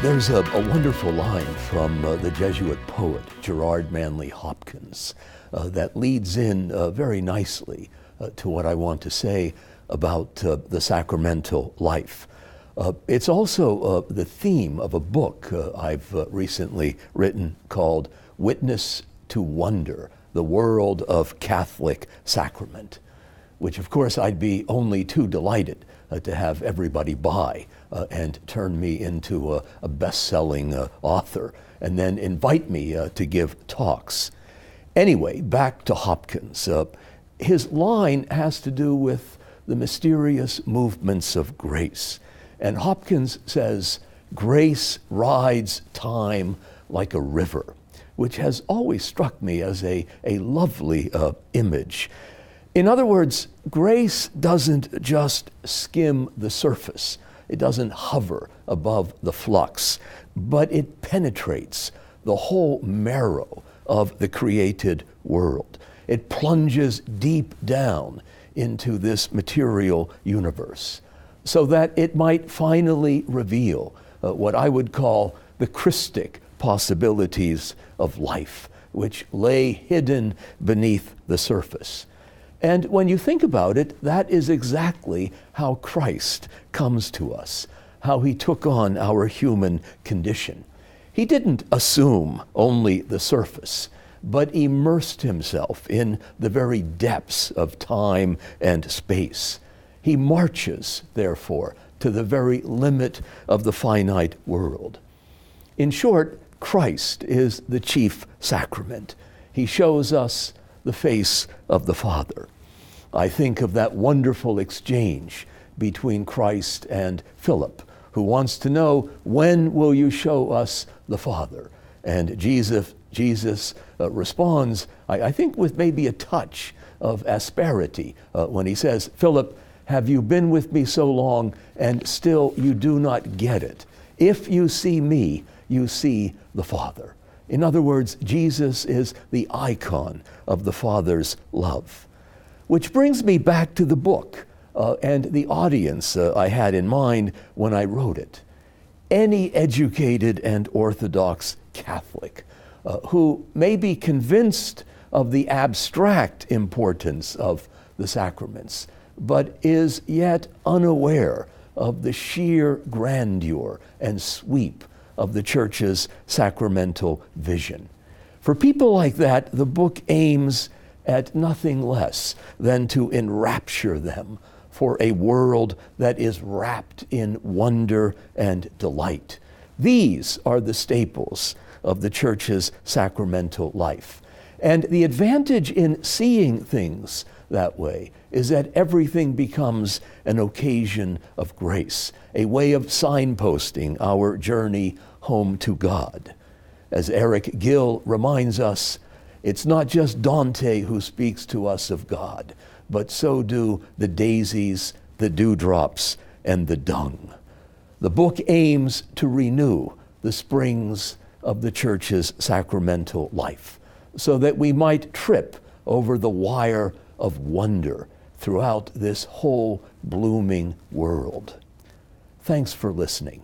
There's a wonderful line from the Jesuit poet Gerard Manley Hopkins that leads in very nicely to what I want to say about the sacramental life. It's also the theme of a book I've recently written called Witness to Wonder, the World of Catholic Sacrament, which of course I'd be only too delighted to have everybody buy and turn me into a best-selling author and then invite me to give talks. Anyway, back to Hopkins. His line has to do with the mysterious movements of grace. And Hopkins says, grace rides time like a river, which has always struck me as a lovely image. In other words, grace doesn't just skim the surface. It doesn't hover above the flux, but it penetrates the whole marrow of the created world. It plunges deep down into this material universe so that it might finally reveal what I would call the Christic possibilities of life, which lay hidden beneath the surface. And when you think about it, that is exactly how Christ comes to us, how he took on our human condition. He didn't assume only the surface, but immersed himself in the very depths of time and space. He marches, therefore, to the very limit of the finite world. In short, Christ is the chief sacrament. He shows us the face of the Father. I think of that wonderful exchange between Christ and Philip, who wants to know, when will you show us the Father? And Jesus responds, I think with maybe a touch of asperity, when he says, Philip, have you been with me so long and still you do not get it? If you see me, you see the Father. In other words, Jesus is the icon of the Father's love. Which brings me back to the book and the audience I had in mind when I wrote it. Any educated and orthodox Catholic who may be convinced of the abstract importance of the sacraments, but is yet unaware of the sheer grandeur and sweep of the Church's sacramental vision. For people like that, the book aims at nothing less than to enrapture them for a world that is wrapped in wonder and delight. These are the staples of the Church's sacramental life. And the advantage in seeing things that way is that everything becomes an occasion of grace, a way of signposting our journey home to God. As Eric Gill reminds us, it's not just Dante who speaks to us of God, but so do the daisies, the dewdrops, and the dung. The book aims to renew the springs of the Church's sacramental life, so that we might trip over the wire of wonder throughout this whole blooming world. Thanks for listening.